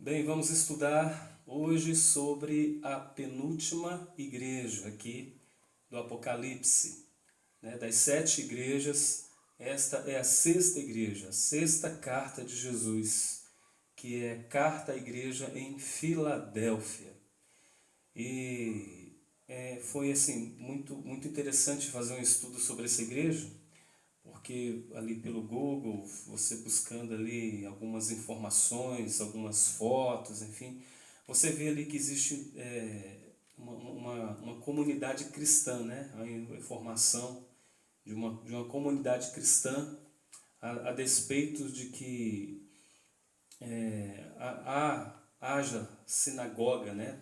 Bem, vamos estudar hoje sobre a penúltima igreja aqui do Apocalipse, né? Das 7 igrejas, esta é a sexta igreja, a sexta carta de Jesus, que é carta à igreja em Filadélfia. E foi assim muito interessante fazer um estudo sobre essa igreja, porque ali pelo Google, você buscando ali algumas informações, algumas fotos, enfim, você vê ali que existe uma comunidade cristã, né? A informação de uma comunidade cristã a despeito de que haja sinagoga, né?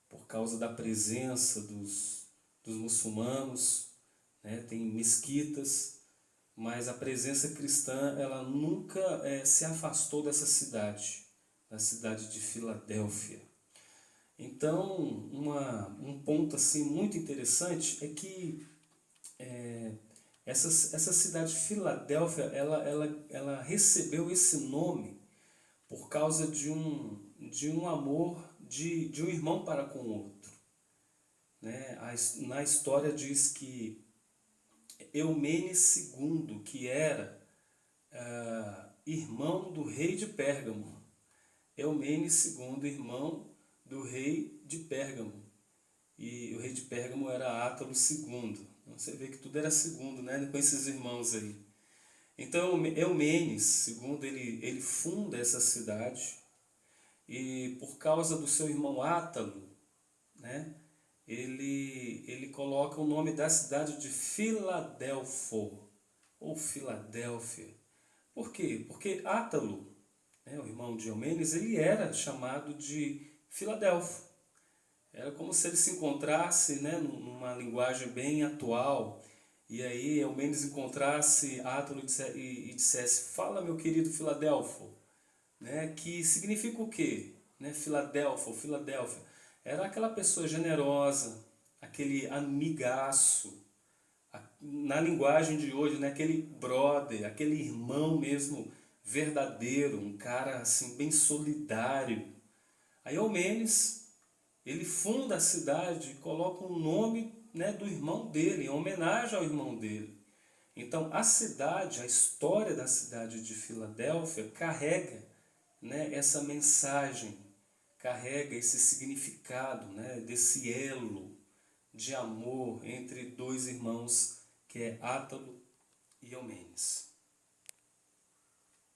Por causa da presença dos muçulmanos, né? Tem mesquitas, mas a presença cristã ela nunca se afastou dessa cidade, da cidade de Filadélfia. Então, um ponto assim muito interessante é que essa cidade de Filadélfia ela recebeu esse nome por causa de um amor de um irmão para com o outro. Né? Na história diz que Eumenes II, que era irmão do rei de Pérgamo. Eumenes II, irmão do rei de Pérgamo. E o rei de Pérgamo era Átalo II. Então você vê que tudo era segundo, né? Com esses irmãos aí. Então Eumenes II, ele funda essa cidade e por causa do seu irmão Átalo, né? Ele coloca o nome da cidade de Filadelfo, ou Filadélfia. Por quê? Porque Átalo, né, o irmão de Eumenes, ele era chamado de Filadelfo. Era como se ele se encontrasse, né, numa linguagem bem atual, e aí Eumenes encontrasse Átalo e dissesse: "Fala, meu querido Filadelfo", né, que significa o quê? Né, Filadelfo, Filadélfia. Era aquela pessoa generosa, aquele amigaço, na linguagem de hoje, né, aquele brother, aquele irmão mesmo verdadeiro, um cara assim bem solidário. Aí Eumenes, ele funda a cidade e coloca o nome, né, do irmão dele, em homenagem ao irmão dele. Então a cidade, a história da cidade de Filadélfia carrega, né, essa mensagem, carrega esse significado, né, desse elo de amor entre dois irmãos, que é Átalo e Eumenes.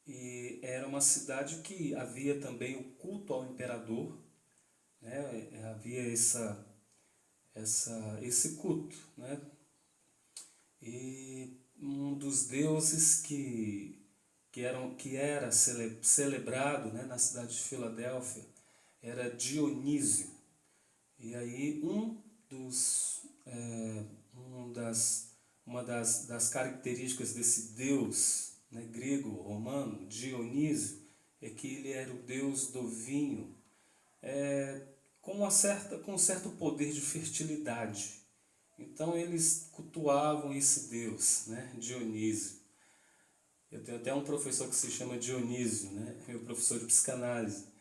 E era uma cidade que havia também o culto ao imperador, né? Havia esse culto, né? E um dos deuses que era celebrado, né, na cidade de Filadélfia era Dionísio. E aí uma das características desse deus, né, grego-romano, Dionísio, é que ele era o deus do vinho, com um certo poder de fertilidade. Então eles cultuavam esse deus, né, Dionísio. Eu tenho até um professor que se chama Dionísio, né, meu professor de psicanálise.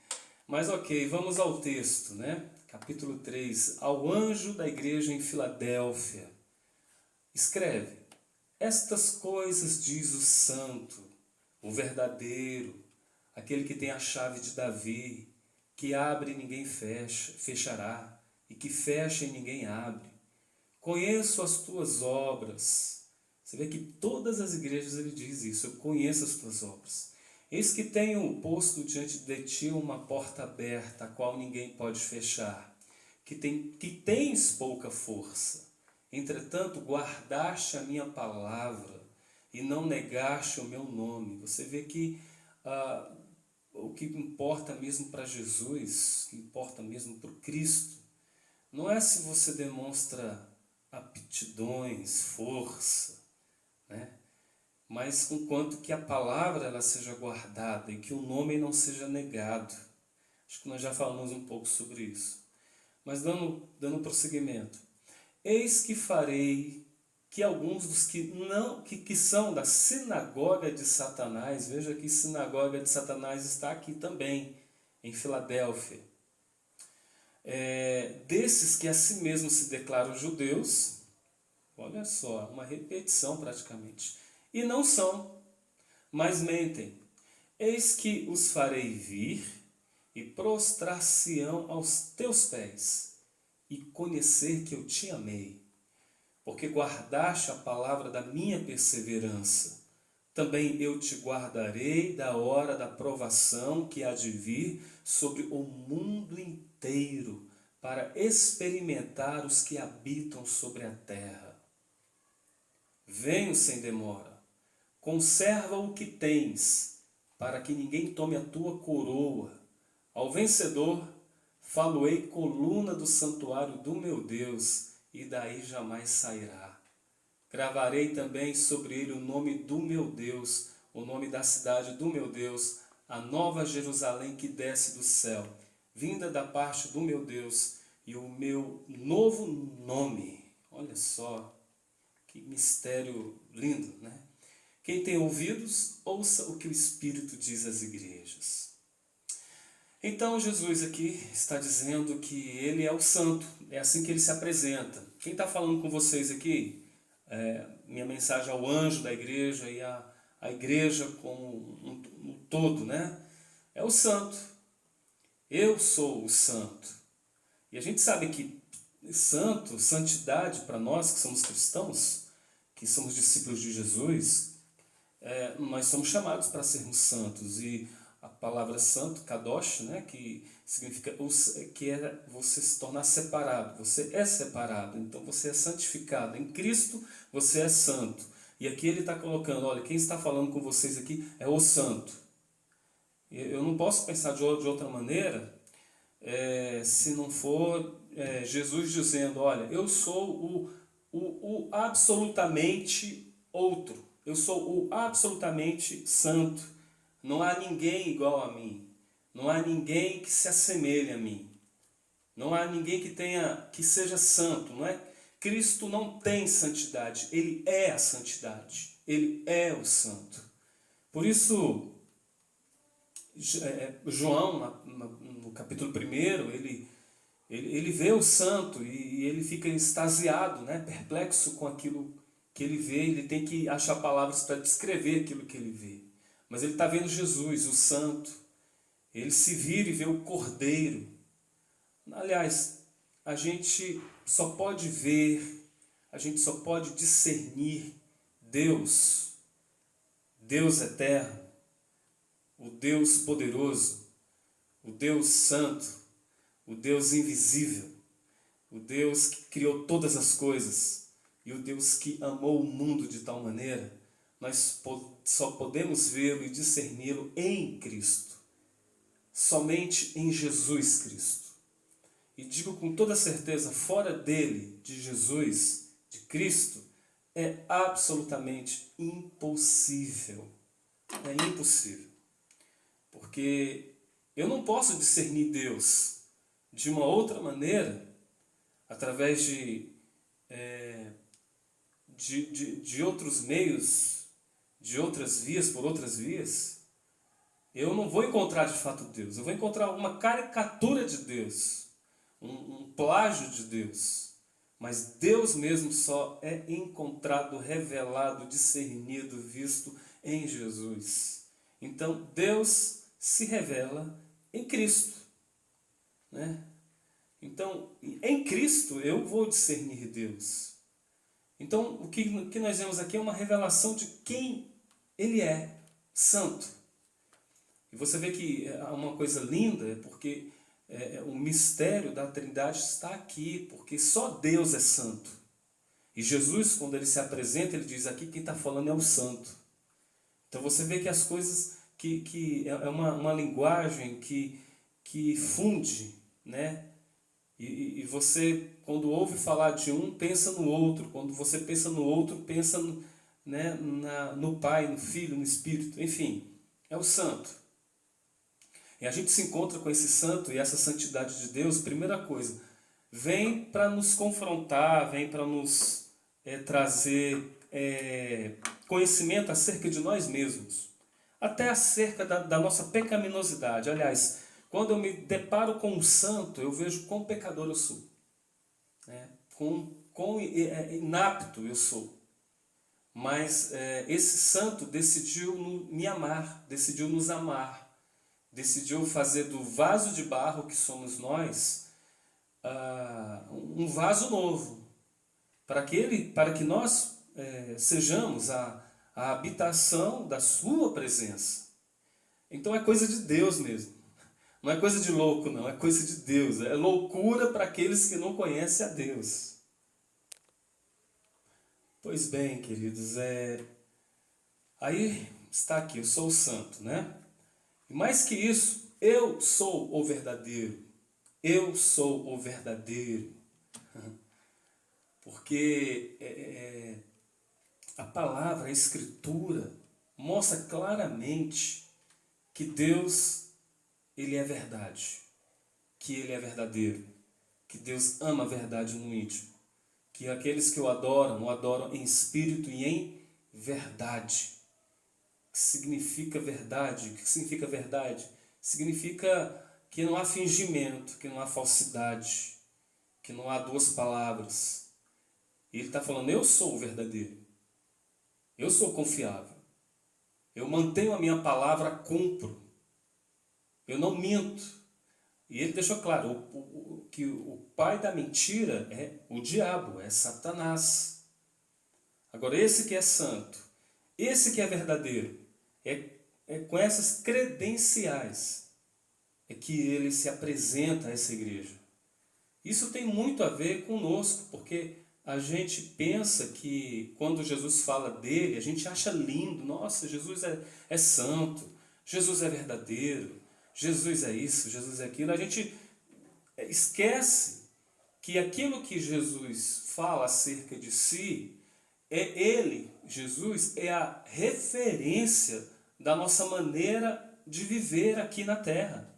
Mas ok, vamos ao texto, né? Capítulo 3. Ao anjo da igreja em Filadélfia, escreve: estas coisas diz o santo, o verdadeiro, aquele que tem a chave de Davi, que abre e ninguém fechará, e que fecha e ninguém abre. Conheço as tuas obras. Você vê que todas as igrejas ele diz isso: eu conheço as tuas obras. Eis que tenho posto diante de ti uma porta aberta, a qual ninguém pode fechar, que tens pouca força. Entretanto, guardaste a minha palavra e não negaste o meu nome. Você vê que o que importa mesmo para Jesus, o que importa mesmo para o Cristo, não é se você demonstra aptidões, força, né? Mas conquanto que a palavra ela seja guardada e que o nome não seja negado. Acho que nós já falamos um pouco sobre isso. Mas dando prosseguimento. Eis que farei que alguns dos que são da sinagoga de Satanás, veja que sinagoga de Satanás está aqui também, em Filadélfia. Desses que a si mesmos se declaram judeus, olha só, uma repetição praticamente, e não são, mas mentem. Eis que os farei vir e prostrar-se-ão aos teus pés, e conhecer que eu te amei, porque guardaste a palavra da minha perseverança. Também eu te guardarei da hora da provação que há de vir sobre o mundo inteiro, para experimentar os que habitam sobre a terra. Venho sem demora, conserva o que tens, para que ninguém tome a tua coroa. Ao vencedor, falo-ei coluna do santuário do meu Deus, e daí jamais sairá. Gravarei também sobre ele o nome do meu Deus, o nome da cidade do meu Deus, a nova Jerusalém que desce do céu, vinda da parte do meu Deus, e o meu novo nome. Olha só, que mistério lindo, né? Quem tem ouvidos, ouça o que o Espírito diz às igrejas. Então Jesus aqui está dizendo que ele é o santo, é assim que ele se apresenta. Quem está falando com vocês aqui? Minha mensagem ao anjo da igreja e a igreja como um todo, né? É o santo. Eu sou o santo. E a gente sabe que santidade para nós que somos cristãos, que somos discípulos de Jesus, nós somos chamados para sermos santos. E a palavra santo, kadosh, né, que significa que é você se tornar separado. Você é separado, então você é santificado. Em Cristo você é santo. E aqui ele está colocando, olha, quem está falando com vocês aqui é o santo. Eu não posso pensar de outra maneira, se não for Jesus dizendo, olha, eu sou o absolutamente outro. Eu sou o absolutamente santo. Não há ninguém igual a mim. Não há ninguém que se assemelhe a mim. Não há ninguém que seja santo, não é? Cristo não tem santidade, ele é a santidade. Ele é o santo. Por isso, João, no capítulo 1, ele vê o santo e ele fica extasiado, né? Perplexo com aquilo que ele vê. Ele tem que achar palavras para descrever aquilo que ele vê. Mas ele está vendo Jesus, o santo. Ele se vira e vê o Cordeiro. Aliás, a gente só pode ver, a gente só pode discernir Deus, Deus eterno, o Deus poderoso, o Deus santo, o Deus invisível, o Deus que criou todas as coisas e o Deus que amou o mundo de tal maneira. Nós só podemos vê-lo e discerni-lo em Cristo. Somente em Jesus Cristo. E digo com toda certeza, fora dele, de Jesus, de Cristo, é absolutamente impossível. É impossível. Porque eu não posso discernir Deus de uma outra maneira, através de outros meios, de outras vias, por outras vias. Eu não vou encontrar de fato Deus. Eu vou encontrar uma caricatura de Deus, um plágio de Deus. Mas Deus mesmo só é encontrado, revelado, discernido, visto em Jesus. Então Deus se revela em Cristo, né? Então, em Cristo eu vou discernir Deus. Então, o que nós vemos aqui é uma revelação de quem Ele é, santo. E você vê que uma coisa linda, porque o mistério da Trindade está aqui, porque só Deus é santo. E Jesus, quando Ele se apresenta, Ele diz aqui, quem está falando é o santo. Então você vê que as coisas, que é uma linguagem que funde, né? E você, quando ouve falar de um, pensa no outro. Quando você pensa no outro, pensa no Pai, no Filho, no Espírito. Enfim, é o santo. E a gente se encontra com esse santo e essa santidade de Deus, primeira coisa, vem para nos confrontar, vem para nos trazer conhecimento acerca de nós mesmos. Até acerca da nossa pecaminosidade. Aliás, quando eu me deparo com um santo, eu vejo quão pecador eu sou, né? Quão inapto eu sou. Mas esse santo decidiu me amar, decidiu nos amar, decidiu fazer do vaso de barro que somos nós um vaso novo, para que nós sejamos a habitação da sua presença. Então é coisa de Deus mesmo. Não é coisa de louco, não. É coisa de Deus. É loucura para aqueles que não conhecem a Deus. Pois bem, queridos, aí está aqui, eu sou o santo, né? E mais que isso, eu sou o verdadeiro. Eu sou o verdadeiro. Porque a palavra, a Escritura, mostra claramente que Deus, Ele é verdade. Que Ele é verdadeiro. Que Deus ama a verdade no íntimo. Que aqueles que o adoram em espírito e em verdade. O que significa verdade? O que significa verdade? Significa que não há fingimento, que não há falsidade, que não há duas palavras. E ele está falando, eu sou o verdadeiro. Eu sou confiável. Eu mantenho a minha palavra, cumpro. Eu não minto. E ele deixou claro que o pai da mentira é o diabo, é Satanás. Agora, esse que é santo, esse que é verdadeiro, é com essas credenciais que ele se apresenta a essa igreja. Isso tem muito a ver conosco, porque a gente pensa que quando Jesus fala dele, a gente acha lindo. Nossa, Jesus é santo, Jesus é verdadeiro, Jesus é isso, Jesus é aquilo. A gente esquece que aquilo que Jesus fala acerca de si, Jesus, é a referência da nossa maneira de viver aqui na terra.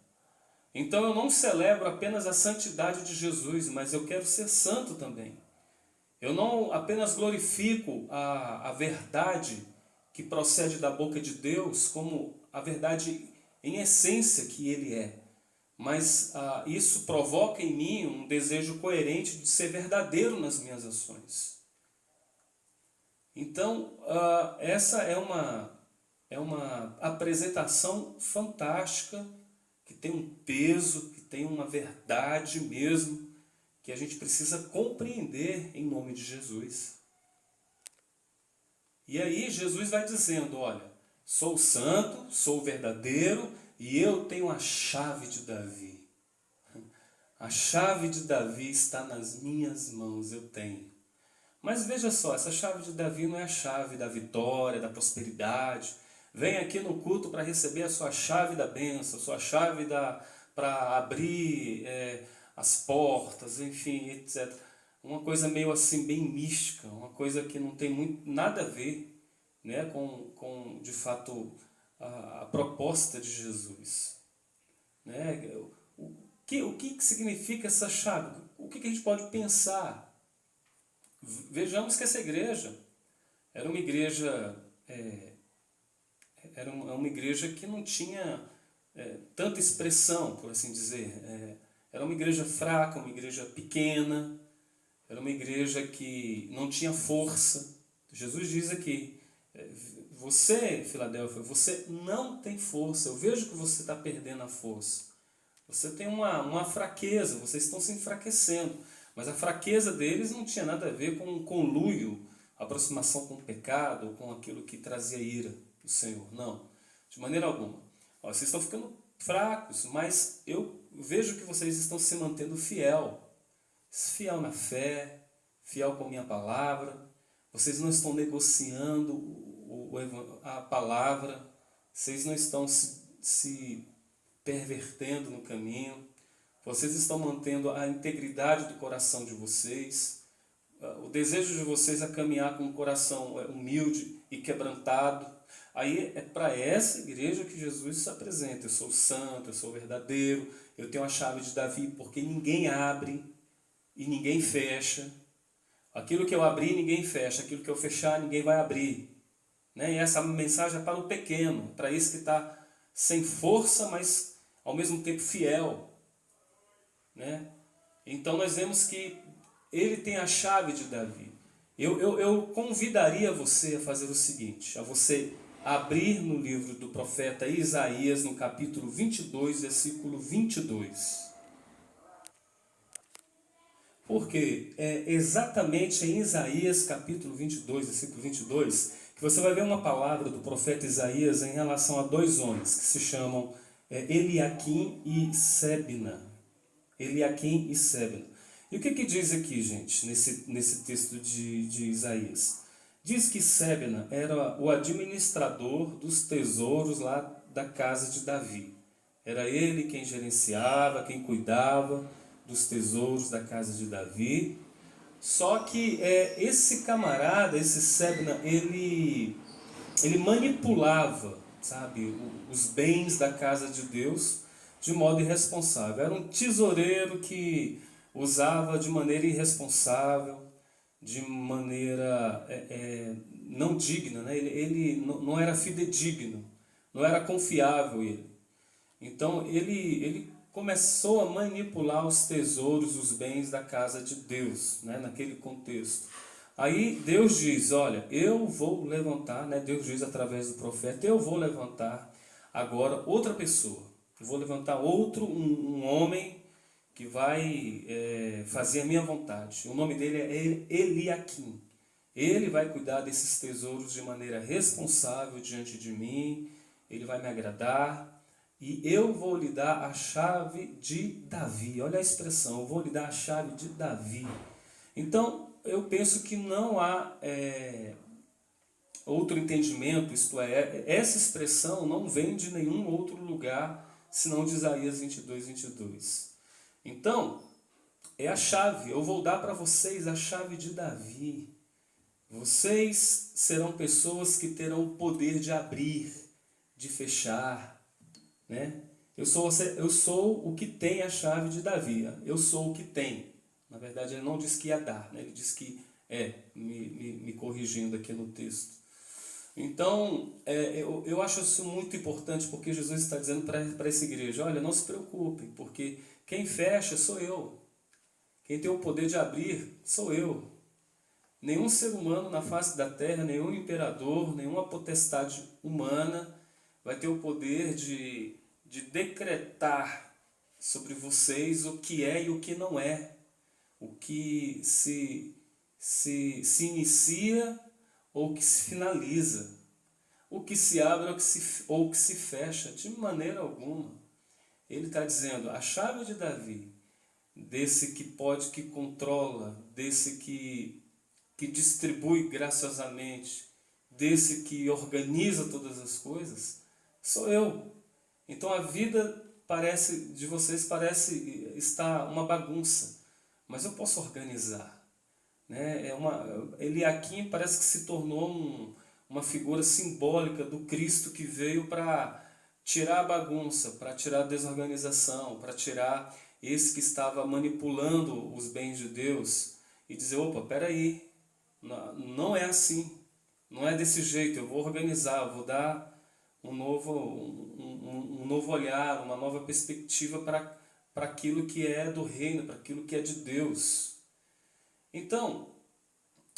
Então eu não celebro apenas a santidade de Jesus, mas eu quero ser santo também. Eu não apenas glorifico a verdade que procede da boca de Deus como a verdade em essência que Ele é. Mas isso provoca em mim um desejo coerente de ser verdadeiro nas minhas ações. Então, essa é uma apresentação fantástica, que tem um peso, que tem uma verdade mesmo, que a gente precisa compreender em nome de Jesus. E aí Jesus vai dizendo, olha, sou santo, sou verdadeiro e eu tenho a chave de Davi. A chave de Davi está nas minhas mãos, eu tenho. Mas veja só, essa chave de Davi não é a chave da vitória, da prosperidade. Vem aqui no culto para receber a sua chave da bênção, a sua chave para abrir as portas, enfim, etc. Uma coisa meio assim, bem mística, uma coisa que não tem nada a ver, né, com de fato, a proposta de Jesus. Né? O que significa essa chave? O que a gente pode pensar? Vejamos que essa igreja era uma igreja, era uma igreja que não tinha tanta expressão, por assim dizer. Era uma igreja fraca, uma igreja pequena, era uma igreja que não tinha força. Jesus diz aqui, você, Filadélfia, você não tem força, eu vejo que você está perdendo a força. Você tem uma fraqueza, vocês estão se enfraquecendo. Mas a fraqueza deles não tinha nada a ver com um conluio, aproximação com o pecado, com aquilo que trazia ira do Senhor. Não, de maneira alguma. Vocês estão ficando fracos, mas eu vejo que vocês estão se mantendo fiel na fé, fiel com a minha palavra. Vocês não estão negociando a palavra, vocês não estão se pervertendo no caminho. Vocês estão mantendo a integridade do coração de vocês. O desejo de vocês é caminhar com um coração humilde e quebrantado. Aí é para essa igreja que Jesus se apresenta. Eu sou santo, eu sou verdadeiro, eu tenho a chave de Davi, porque ninguém abre e ninguém fecha. Aquilo que eu abrir, ninguém fecha. Aquilo que eu fechar, ninguém vai abrir. Né? E essa mensagem é para o pequeno, para esse que está sem força, mas ao mesmo tempo fiel, né? Então nós vemos que ele tem a chave de Davi. Eu convidaria você a fazer o seguinte, a você abrir no livro do profeta Isaías, no capítulo 22, versículo 22. Porque é exatamente em Isaías capítulo 22, versículo 22, que você vai ver uma palavra do profeta Isaías em relação a dois homens que se chamam Eliaquim e Sebna. Eliaquim e Sebna. E o que diz aqui, gente, nesse texto de Isaías? Diz que Sebna era o administrador dos tesouros lá da casa de Davi. Era ele quem gerenciava, quem cuidava dos tesouros da casa de Davi. Só que esse camarada, esse Sebna, ele manipulava, sabe, os bens da casa de Deus de modo irresponsável. Era um tesoureiro que usava de maneira irresponsável, de maneira não digna, né? Ele não era fidedigno, não era confiável ele. Então ele começou a manipular os tesouros, os bens da casa de Deus, né? Naquele contexto. Aí Deus diz, olha, eu vou levantar, né? Deus diz através do profeta, eu vou levantar agora outra pessoa. Eu vou levantar um homem que vai fazer a minha vontade. O nome dele é Eliaquim. Ele vai cuidar desses tesouros de maneira responsável diante de mim. Ele vai me agradar. E eu vou lhe dar a chave de Davi. Olha a expressão, eu vou lhe dar a chave de Davi. Então, eu penso que não há outro entendimento, isto é, essa expressão não vem de nenhum outro lugar, senão de Isaías 22, 22. Então, é a chave, eu vou dar para vocês a chave de Davi. Vocês serão pessoas que terão o poder de abrir, de fechar, né? Eu sou o que tem a chave de Davi. Eu sou o que tem. Na verdade, ele não disse que ia dar, né? Ele disse que me corrigindo aqui no texto. Então, eu acho isso muito importante, porque Jesus está dizendo para essa igreja, olha, não se preocupem, porque quem fecha sou eu. Quem tem o poder de abrir sou eu. Nenhum ser humano na face da terra, nenhum imperador, nenhuma potestade humana vai ter o poder de decretar sobre vocês o que é e o que não é. O que se inicia ou o que se finaliza. O que se abre ou o que se fecha, de maneira alguma. Ele está dizendo, a chave de Davi, desse que pode, que controla, desse que distribui graciosamente, desse que organiza todas as coisas, sou eu. Então a vida de vocês parece estar uma bagunça, mas eu posso organizar. Né? Eliaquim parece que se tornou uma figura simbólica do Cristo que veio para tirar a bagunça, para tirar a desorganização, para tirar esse que estava manipulando os bens de Deus e dizer, opa, peraí, não é assim, não é desse jeito, eu vou organizar, eu vou dar um novo olhar, uma nova perspectiva para aquilo que é do reino, para aquilo que é de Deus. Então,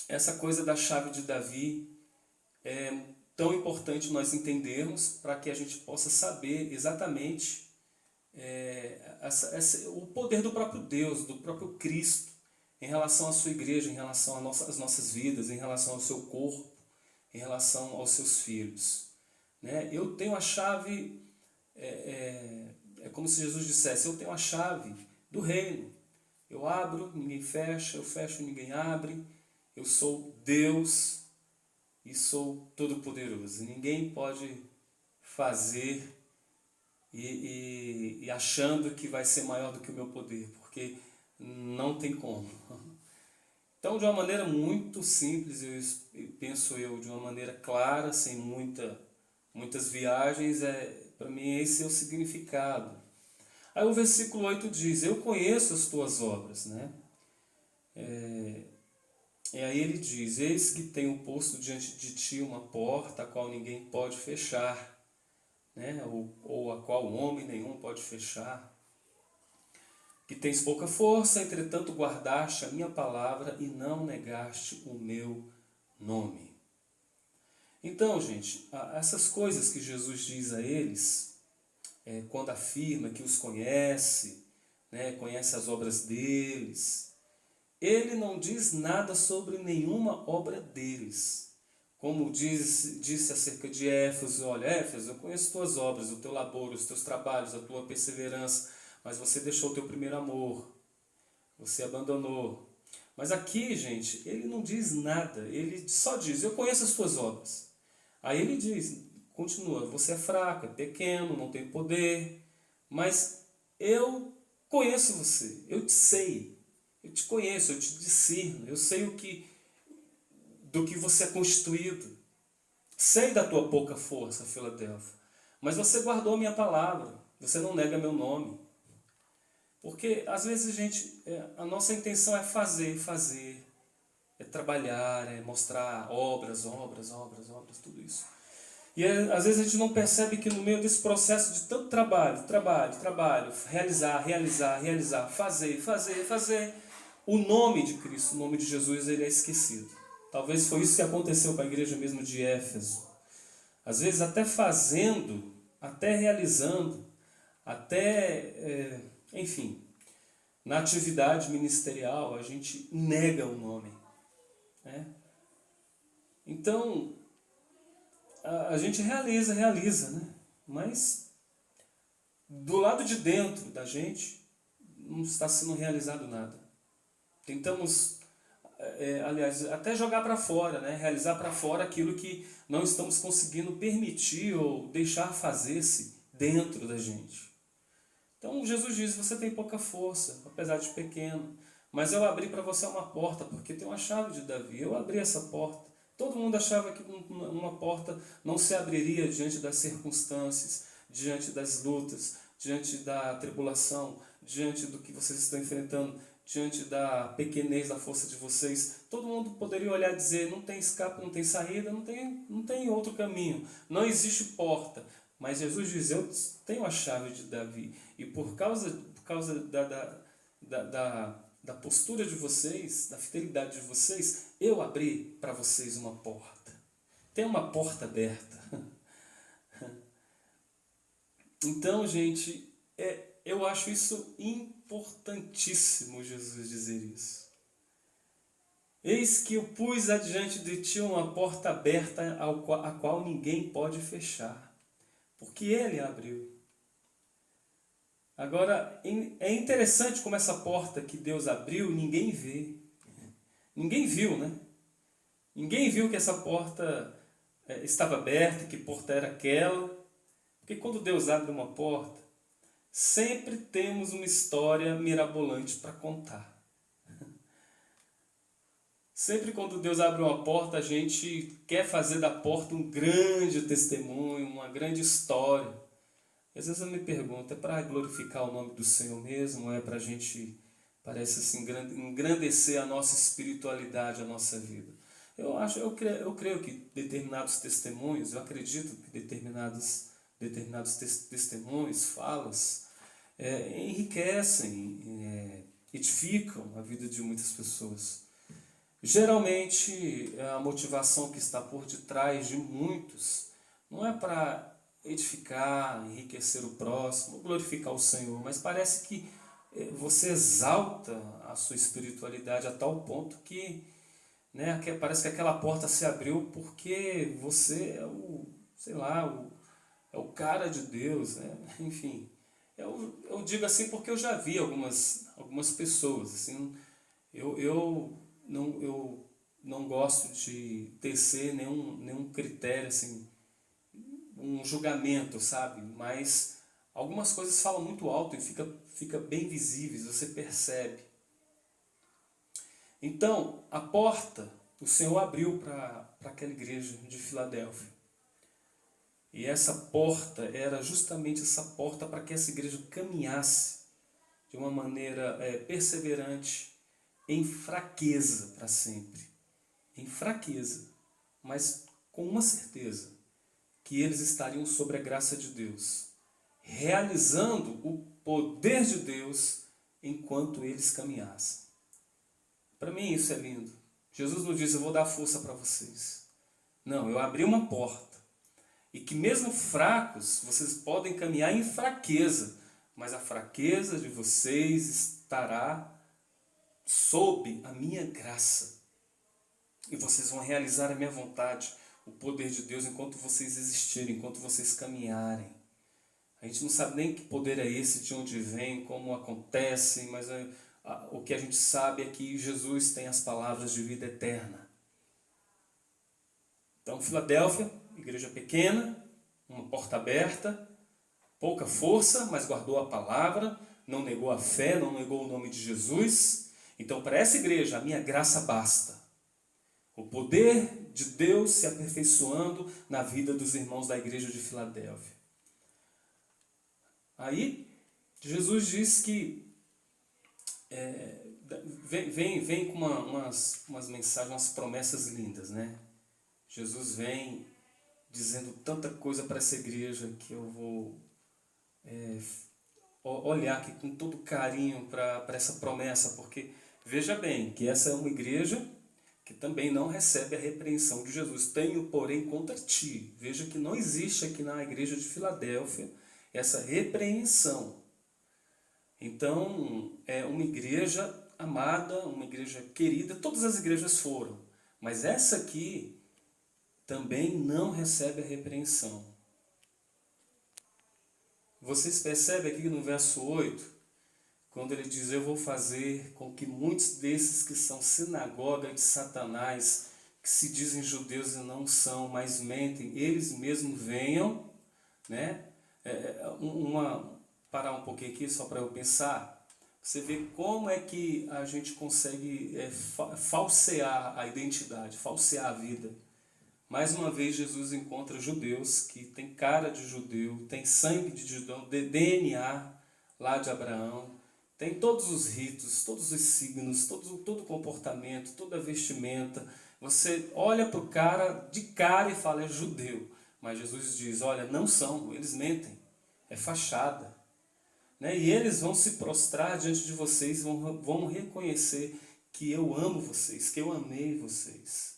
essa coisa da chave de Davi é tão importante nós entendermos para que a gente possa saber exatamente o poder do próprio Deus, do próprio Cristo, em relação à sua igreja, em relação às nossas vidas, em relação ao seu corpo, em relação aos seus filhos. Né? Eu tenho a chave, é como se Jesus dissesse, eu tenho a chave do reino. Eu abro, ninguém fecha, eu fecho, ninguém abre. Eu sou Deus e sou todo-poderoso. Ninguém pode fazer e achando que vai ser maior do que o meu poder, porque não tem como. Então, de uma maneira muito simples, penso eu, de uma maneira clara, sem muitas viagens, para mim esse é o significado. Aí o versículo 8 diz, eu conheço as tuas obras, né? E aí ele diz, eis que tenho posto diante de ti uma porta, a qual ninguém pode fechar, né? ou a qual homem nenhum pode fechar. Que tens pouca força, entretanto guardaste a minha palavra e não negaste o meu nome. Então, gente, essas coisas que Jesus diz a eles, quando afirma que os conhece, né, conhece as obras deles, ele não diz nada sobre nenhuma obra deles. Como disse acerca de Éfeso: olha, Éfeso, eu conheço tuas obras, o teu labor, os teus trabalhos, a tua perseverança, mas você deixou o teu primeiro amor, você abandonou. Mas aqui, gente, ele não diz nada, ele só diz: eu conheço as tuas obras. Aí ele diz, continua: você é fraco, é pequeno, não tem poder, mas eu conheço você, eu te sei, eu te conheço, eu te discerno, eu sei do que você é constituído. Sei da tua pouca força, Filadélfia, mas você guardou a minha palavra, você não nega meu nome. Porque às vezes a nossa intenção é fazer, é trabalhar, é mostrar obras, tudo isso. E às vezes a gente não percebe que no meio desse processo de tanto trabalho, realizar, fazer, o nome de Cristo, o nome de Jesus, ele é esquecido. Talvez foi isso que aconteceu com a igreja mesmo de Éfeso. Às vezes até fazendo, até realizando, enfim, na atividade ministerial a gente nega o nome, né? Então, a gente realiza, né? Mas do lado de dentro da gente não está sendo realizado nada. Tentamos, aliás, até jogar para fora, né? Realizar para fora aquilo que não estamos conseguindo permitir ou deixar fazer-se dentro da gente. Então Jesus diz: você tem pouca força, apesar de pequeno, mas eu abri para você uma porta, porque tem uma chave de Davi. Eu abri essa porta. Todo mundo achava que uma porta não se abriria diante das circunstâncias, diante das lutas, diante da tribulação, diante do que vocês estão enfrentando, diante da pequenez da força de vocês. Todo mundo poderia olhar e dizer: não tem escape, não tem saída, não tem outro caminho, não existe porta. Mas Jesus diz: eu tenho a chave de Davi. E por causa da postura de vocês, da fidelidade de vocês, eu abri para vocês uma porta. Tem uma porta aberta. Então, gente, eu acho isso importantíssimo, Jesus dizer isso. Eis que eu pus adiante de ti uma porta aberta, a qual ninguém pode fechar, porque ele abriu. Agora, é interessante como essa porta que Deus abriu, ninguém vê. Ninguém viu, né? Ninguém viu que essa porta estava aberta, que porta era aquela. Porque quando Deus abre uma porta, sempre temos uma história mirabolante para contar. Sempre quando Deus abre uma porta, a gente quer fazer da porta um grande testemunho, uma grande história. Às vezes eu me pergunto: é para glorificar o nome do Senhor mesmo? Ou é para a gente, parece assim, engrandecer a nossa espiritualidade, a nossa vida? Eu creio que determinados testemunhos, eu acredito que determinados testemunhos, falas, enriquecem, edificam a vida de muitas pessoas. Geralmente, a motivação que está por detrás de muitos não é para edificar, enriquecer o próximo, glorificar o Senhor, mas parece que você exalta a sua espiritualidade a tal ponto que, né, parece que aquela porta se abriu porque você é é o cara de Deus, né? Enfim, eu digo assim porque eu já vi algumas pessoas, assim, eu não gosto de tecer nenhum critério, assim, um julgamento, sabe? Mas algumas coisas falam muito alto e fica bem visíveis, você percebe. Então, a porta, o Senhor abriu para aquela igreja de Filadélfia. E essa porta era justamente essa porta para que essa igreja caminhasse de uma maneira perseverante, em fraqueza para sempre. Em fraqueza, mas com uma certeza: que eles estariam sobre a graça de Deus, realizando o poder de Deus enquanto eles caminhassem. Para mim isso é lindo. Jesus não diz, eu vou dar força para vocês. Não, eu abri uma porta. E que mesmo fracos, vocês podem caminhar em fraqueza, mas a fraqueza de vocês estará sob a minha graça. E vocês vão realizar a minha vontade, o poder de Deus, enquanto vocês existirem, enquanto vocês caminharem. A gente não sabe nem que poder é esse, de onde vem, como acontece, mas o que a gente sabe é que Jesus tem as palavras de vida eterna. Então, Filadélfia, igreja pequena, uma porta aberta, pouca força, mas guardou a palavra, não negou a fé, não negou o nome de Jesus. Então, para essa igreja, a minha graça basta. O poder de Deus se aperfeiçoando na vida dos irmãos da igreja de Filadélfia. Aí, Jesus diz que vem com umas mensagens, umas promessas lindas, né? Jesus vem dizendo tanta coisa para essa igreja que eu vou olhar aqui com todo carinho para essa promessa, porque veja bem que essa é uma igreja que também não recebe a repreensão de Jesus. Tenho, porém, contra ti. Veja que não existe aqui na igreja de Filadélfia essa repreensão. Então, é uma igreja amada, uma igreja querida, todas as igrejas foram, mas essa aqui também não recebe a repreensão. Vocês percebem aqui no verso 8, quando ele diz, eu vou fazer com que muitos desses que são sinagoga de Satanás, que se dizem judeus e não são, mas mentem, eles mesmos venham, né? Parar um pouquinho aqui só para eu pensar. Você vê como é que a gente consegue falsear a identidade, falsear a vida. Mais uma vez Jesus encontra judeus que tem cara de judeu, tem sangue de judeu, de DNA lá de Abraão, tem todos os ritos, todos os signos, todo o comportamento, toda a vestimenta. Você olha para o cara de cara e fala, é judeu. Mas Jesus diz, olha, não são, eles mentem, é fachada. Né? E eles vão se prostrar diante de vocês, vão reconhecer que eu amo vocês, que eu amei vocês.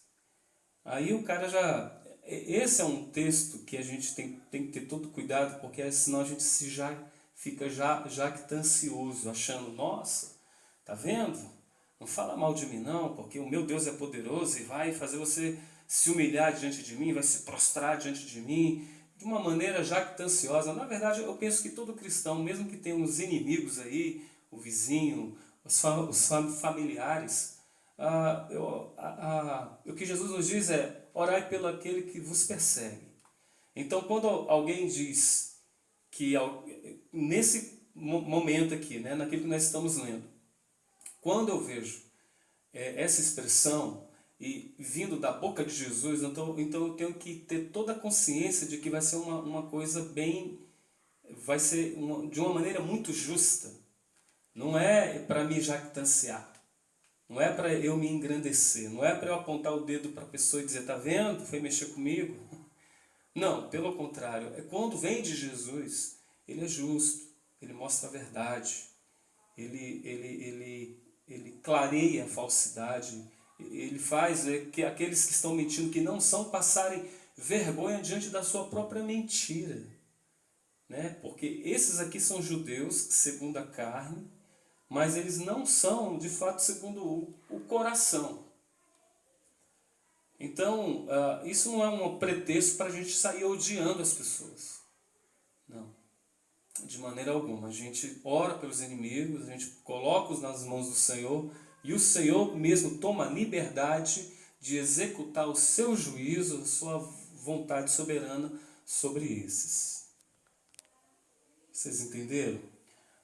Aí o cara já... Esse é um texto que a gente tem que ter todo cuidado, porque senão a gente fica jactancioso, achando, nossa, tá vendo? Não fala mal de mim não, porque o meu Deus é poderoso e vai fazer você se humilhar diante de mim, vai se prostrar diante de mim, de uma maneira jactanciosa. Na verdade, eu penso que todo cristão, mesmo que tenha uns inimigos aí, o vizinho, os familiares, o que Jesus nos diz é, orai pelo aquele que vos persegue. Então, quando alguém diz que nesse momento aqui, né, naquilo que nós estamos lendo, quando eu vejo essa expressão e vindo da boca de Jesus, então eu tenho que ter toda a consciência de que vai ser uma coisa vai ser de uma maneira muito justa. Não é para me jactanciar, não é para eu me engrandecer, não é para eu apontar o dedo para a pessoa e dizer, tá vendo, foi mexer comigo. Não, pelo contrário, quando vem de Jesus, ele é justo, ele mostra a verdade, ele clareia a falsidade, ele faz que aqueles que estão mentindo, que não são, passarem vergonha diante da sua própria mentira. Né? Porque esses aqui são judeus segundo a carne, mas eles não são de fato segundo o coração. Então, isso não é um pretexto para a gente sair odiando as pessoas. Não, de maneira alguma. A gente ora pelos inimigos, a gente coloca-os nas mãos do Senhor, e o Senhor mesmo toma a liberdade de executar o seu juízo, a sua vontade soberana sobre esses. Vocês entenderam?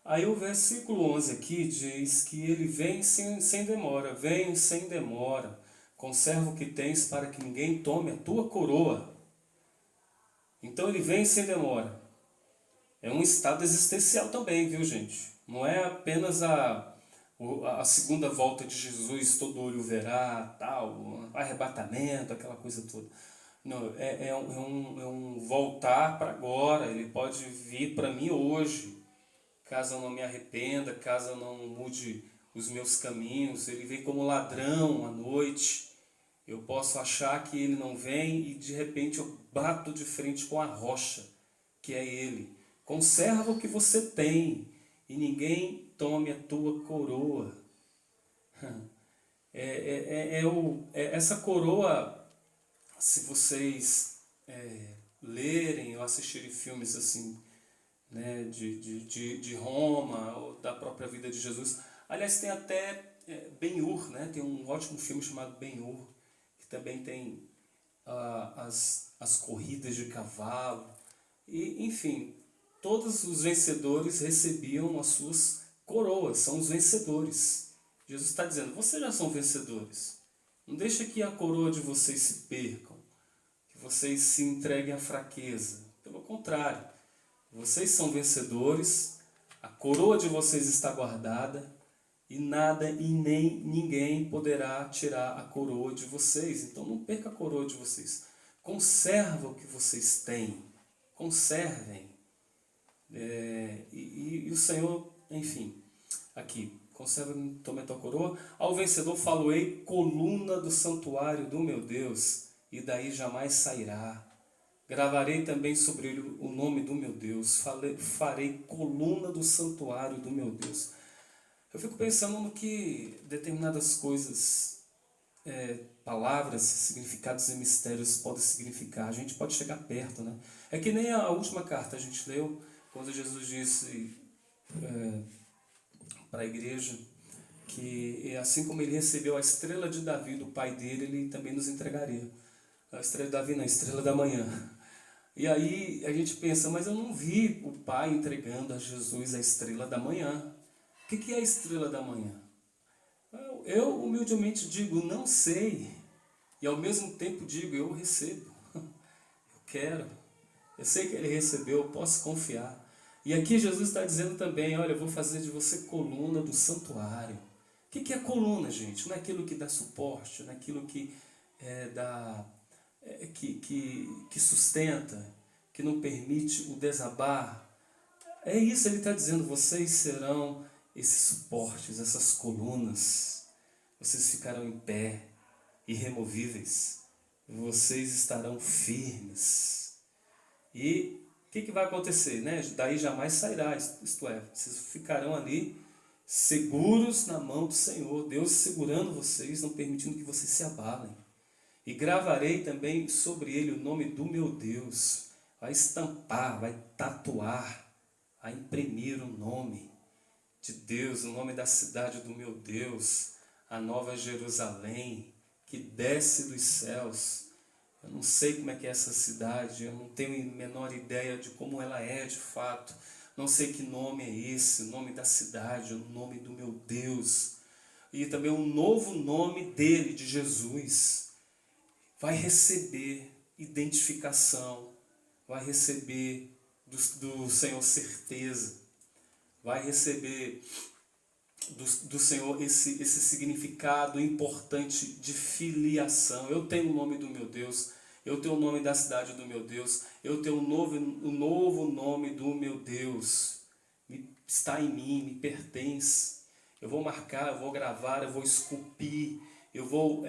Aí o versículo 11 aqui diz que ele vem sem demora, vem sem demora. Conserva o que tens para que ninguém tome a tua coroa. Então ele vem sem demora. É um estado existencial também, viu gente? Não é apenas a segunda volta de Jesus, todo olho verá, tal, arrebatamento, aquela coisa toda. Não, é um voltar para agora. Ele pode vir para mim hoje, caso eu não me arrependa, caso eu não mude os meus caminhos. Ele vem como ladrão à noite. Eu posso achar que ele não vem e de repente eu bato de frente com a rocha, que é ele. Conserva o que você tem e ninguém tome a tua coroa. Essa coroa, se vocês lerem ou assistirem filmes assim, né, de Roma ou da própria vida de Jesus. Aliás, tem até Ben-Hur, né? Tem um ótimo filme chamado Ben-Hur, que também tem as corridas de cavalo. E, enfim, todos os vencedores recebiam as suas coroas, são os vencedores. Jesus está dizendo, vocês já são vencedores. Não deixa que a coroa de vocês se percam, que vocês se entreguem à fraqueza. Pelo contrário, vocês são vencedores, a coroa de vocês está guardada e nada e nem ninguém poderá tirar a coroa de vocês. Então não perca a coroa de vocês. Conserva o que vocês têm. Conservem. E o Senhor, enfim, aqui, conserva, tome a tua coroa. Ao vencedor faloei, coluna do santuário do meu Deus, e daí jamais sairá. Gravarei também sobre ele o nome do meu Deus, farei coluna do santuário do meu Deus. Eu fico pensando no que determinadas coisas, palavras, significados e mistérios podem significar. A gente pode chegar perto, né? É que nem a última carta a gente leu, quando Jesus disse para a igreja que assim como ele recebeu a estrela de Davi do pai dele, ele também nos entregaria. A estrela de Davi não, a estrela da manhã. E aí a gente pensa, mas eu não vi o pai entregando a Jesus a estrela da manhã. O que é a estrela da manhã? Eu humildemente digo, não sei. E ao mesmo tempo digo, eu recebo. Eu quero. Eu sei que ele recebeu, eu posso confiar. E aqui Jesus está dizendo também, olha, eu vou fazer de você coluna do santuário. O que é coluna, gente? Não é aquilo que dá suporte, não é aquilo que dá, que sustenta, que não permite o desabar. É isso, ele está dizendo, vocês serão esses suportes, essas colunas. Vocês ficarão em pé, irremovíveis. Vocês estarão firmes. E o que vai acontecer? Né? Daí jamais sairá, isto é, vocês ficarão ali seguros na mão do Senhor, Deus segurando vocês, não permitindo que vocês se abalem. E gravarei também sobre ele o nome do meu Deus. Vai estampar, vai tatuar, vai imprimir o nome de Deus, o nome da cidade do meu Deus, a nova Jerusalém, que desce dos céus. Eu não sei como é que é essa cidade, eu não tenho a menor ideia de como ela é de fato. Não sei que nome é esse, o nome da cidade, o nome do meu Deus. E também um novo nome dele, de Jesus. Vai receber identificação, vai receber do Senhor certeza, vai receber do Senhor esse significado importante de filiação. Eu tenho o nome do meu Deus, eu tenho o nome da cidade do meu Deus, eu tenho o novo nome do meu Deus. Está em mim, me pertence. Eu vou marcar, eu vou gravar, eu vou esculpir, eu vou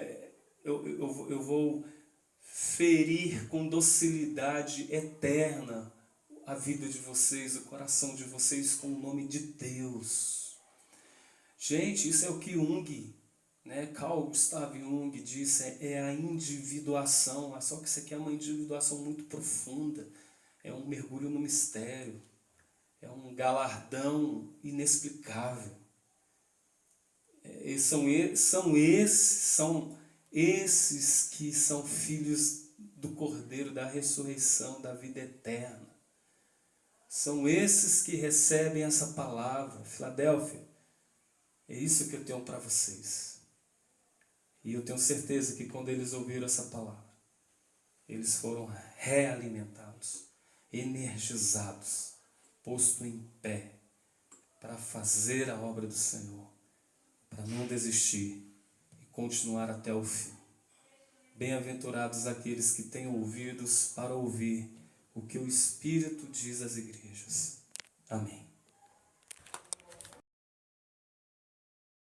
ferir com docilidade eterna a vida de vocês, o coração de vocês com o nome de Deus. Gente, isso é o que Jung, né? Carl Gustav Jung disse, é a individuação, só que isso aqui é uma individuação muito profunda, é um mergulho no mistério, é um galardão inexplicável. São esses que são filhos do Cordeiro, da ressurreição, da vida eterna. São esses que recebem essa palavra. Filadélfia, é isso que eu tenho para vocês. E eu tenho certeza que quando eles ouviram essa palavra, eles foram realimentados, energizados, postos em pé para fazer a obra do Senhor, para não desistir e continuar até o fim. Bem-aventurados aqueles que têm ouvidos para ouvir o que o Espírito diz às igrejas. Amém.